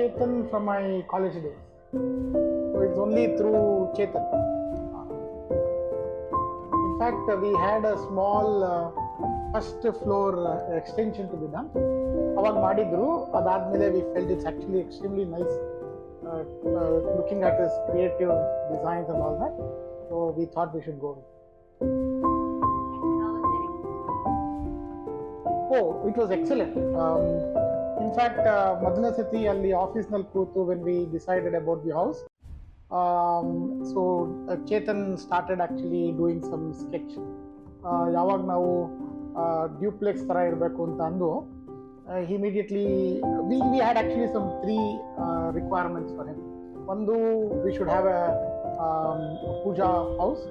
Chetan from my college days. So it's only through Chetan. In fact, we had a small first floor extension to be done. ಅವಾಗ ಮಾಡಿದ್ರು, ಅದಾದ್ಮೇಲೆ we felt it's actually extremely nice looking at his creative designs and all that. So we thought we should go with it. Oh, it was excellent. In fact, ಮೊದಲನೇ ಸತಿ ಅಲ್ಲಿ ಆಫೀಸ್ನಲ್ಲಿ ಕೂತು when we decided about the house, so Chetan started actually doing some sketch. ಯಾವಾಗ ನಾವು duplex ಥರ ಇರಬೇಕು ಅಂತ ಅಂದು immediately we had actually some three requirements for him. One, we should have a puja house,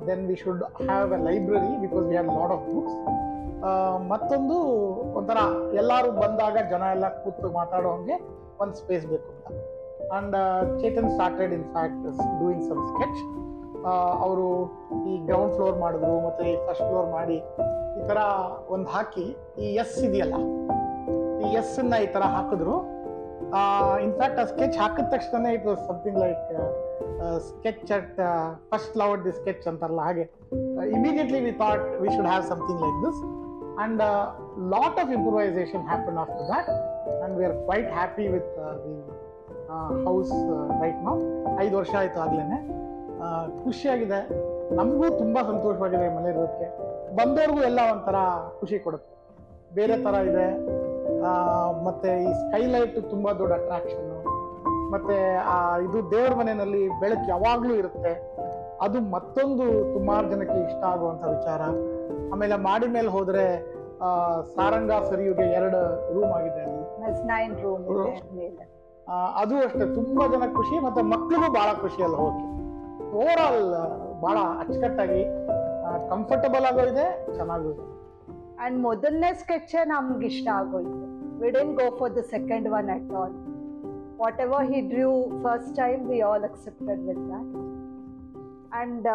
then we should have a library because we had a lot of books. ಮತ್ತೊಂದು ಒಂಥರ ಎಲ್ಲರೂ ಬಂದಾಗ ಜನ ಎಲ್ಲ ಕೂತು ಮಾತಾಡೋ ಹಂಗೆ ಒಂದು ಸ್ಪೇಸ್ ಬೇಕು ಅಂತ. And Chetan started in fact doing some sketch. ಅವರು ಈ ಗ್ರೌಂಡ್ ಫ್ಲೋರ್ ಮಾಡಿದ್ರು ಮತ್ತು ಈ ಫಸ್ಟ್ ಫ್ಲೋರ್ ಮಾಡಿ ಈ ಥರ ಒಂದು ಹಾಕಿ ಈ ಎಸ್ ಇದೆಯಲ್ಲ, ಈ ಎಸ್ಸನ್ನು ಈ ಥರ ಹಾಕಿದ್ರು. ಇನ್ಫ್ಯಾಕ್ಟ್ ಆ ಸ್ಕೆಚ್ ಹಾಕಿದ ತಕ್ಷಣ it was something like sketch at first love at the sketch ಅಂತಾರಲ್ಲ ಹಾಗೆ. Immediately we thought we should have something like this. And lot of improvisation happened after that, and we are quite happy with the house right now. 5 ವರ್ಷ ಆಯಿತು ಆಗ್ಲೇ. ಖುಷಿಯಾಗಿದೆ, ನಮಗೂ ತುಂಬ ಸಂತೋಷವಾಗಿದೆ ಮನೆ ಇರೋದಕ್ಕೆ. ಬಂದವ್ರಿಗೂ ಎಲ್ಲ ಒಂಥರ ಖುಷಿ ಕೊಡುತ್ತೆ, ಬೇರೆ ಥರ ಇದೆ. ಮತ್ತು ಈ ಸ್ಕೈಲೈಟ್ ತುಂಬ ದೊಡ್ಡ ಅಟ್ರಾಕ್ಷನ್ನು, ಮತ್ತು ಇದು ದೇವ್ರ ಮನೆಯಲ್ಲಿ ಬೆಳಕು ಯಾವಾಗಲೂ ಇರುತ್ತೆ, ಅದು ಮತ್ತೊಂದು ಸುಮಾರು ಜನಕ್ಕೆ ಇಷ್ಟ ಆಗುವಂಥ ವಿಚಾರ. ಆಮೇಲೆ ಮಾಡಿ ಮೇಲೆ ಹೋದ್ರೆ ಸಾರಂಗ ಸರಿಯುಗೆ 2 ರೂಮ್ ಆಗಿದೆ ಅಲ್ಲಿ, ಅದು ಅಷ್ಟೇ ತುಂಬಾ ಜನ ಖುಷಿ, ಮತ್ತೆ ಮಕ್ಕಳಿಗೂ ಬಹಳ ಖುಷಿ ಅಲ್ಲಿ ಹೋಗಿ. ಓವರ್ ಆಲ್ ಬಹಳ ಅಚ್ಚುಕಟ್ಟಾಗಿ ಕಂಫರ್ಟಬಲ್ ಆಗೋ ಇದೆ, ಚೆನ್ನಾಗೂ ಇದೆ. ಅಂಡ್ ಮೊದಲನೇ ಸ್ಕೆಚ್ ನಮ್ಗೆ ಇಷ್ಟ ಆಗೋಯ್ತು. We didn't go for the second one at all. Whatever he drew first time we all accepted with that. And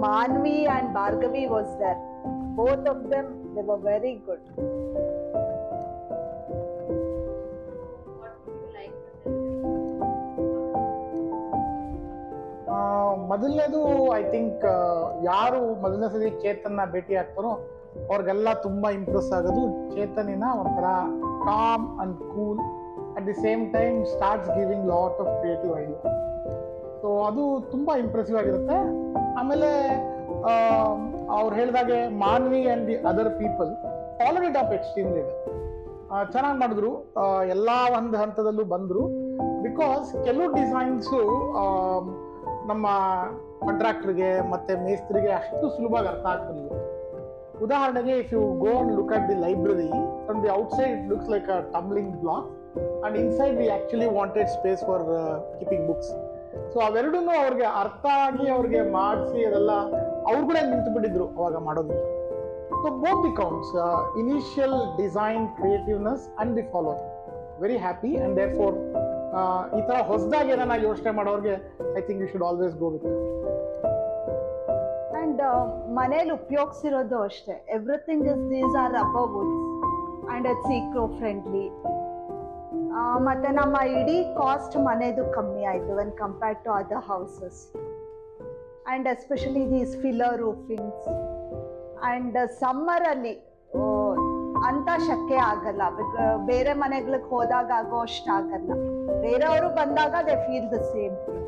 Manvi and Bhargavi was there. Both of them, they were very good. What would you like to tell? ಮೊದಲನೇದು I think ಯಾರು ಮೊದಲನೇ ಸತಿ ಚೇತನ್ನ ಭೇಟಿ ಆಗ್ತಾರೋ ಅವ್ರಿಗೆಲ್ಲ ತುಂಬ Impress ಆಗೋದು ಚೇತನಿನ ಒಂಥರ com and cool, at the same time starts giving lot of creative idea. So ಅದು ತುಂಬ ಇಂಪ್ರೆಸಿವ್ ಆಗಿರುತ್ತೆ. ಆಮೇಲೆ ಅವ್ರು ಹೇಳಿದಾಗೆ Manvi and the other people followed it up extremely ಇದೆ. ಚೆನ್ನಾಗಿ ಮಾಡಿದ್ರು, ಎಲ್ಲ ಒಂದು ಹಂತದಲ್ಲೂ ಬಂದರು. ಬಿಕಾಸ್ ಕೆಲವು ಡಿಸೈನ್ಸು ನಮ್ಮ ಕಾಂಟ್ರಾಕ್ಟ್ರಿಗೆ ಮತ್ತು ಮೇಸ್ತ್ರಿಗೆ ಅಷ್ಟು ಸುಲಭವಾಗಿ ಅರ್ಥ ಆಗ್ತಿರಲಿಲ್ಲ. ಉದಾಹರಣೆಗೆ, if you go and look at the library, from the outside it looks like a tumbling block, and inside we actually wanted space for keeping books. So ಅವೆರಡೂ ಅವ್ರಿಗೆ ಅರ್ಥ ಆಗಿ ಅವ್ರಿಗೆ ಮಾಡಿಸಿ ಅದೆಲ್ಲ ಅವ್ರು ಕೂಡ ನಿಂತು ಬಿಟ್ಟಿದ್ರು ಅವಾಗ ಮಾಡೋದಕ್ಕೆ. So both the counts, initial design creativeness and the follow, very happy. And therefore ಈ ಥರ ಹೊಸದಾಗಿ ಏನಾರ ಯೋಚನೆ ಮಾಡೋರಿಗೆ I think you should always go with. And ಮನೇಲಿ ಉಪಯೋಗಿಸಿರೋದು ಅಷ್ಟೇ, everything is these are rubber woods and it's eco friendly. ಮತ್ತೆ ನಮ್ಮ ಇಡೀ ಕಾಸ್ಟ್ ಮನೆದು ಕಮ್ಮಿ ಆಯಿತು when compared to other houses. And especially these filler roofings. And ಸಮ್ಮರಲ್ಲಿ ಅಂಥ ಶಕೆ ಆಗಲ್ಲ, ಬೇರೆ ಮನೆಗಳಿಗೆ ಹೋದಾಗ ಆಗೋ ಅಷ್ಟು ಆಗಲ್ಲ. ಬೇರೆಯವರು ಬಂದಾಗ they feel the same thing.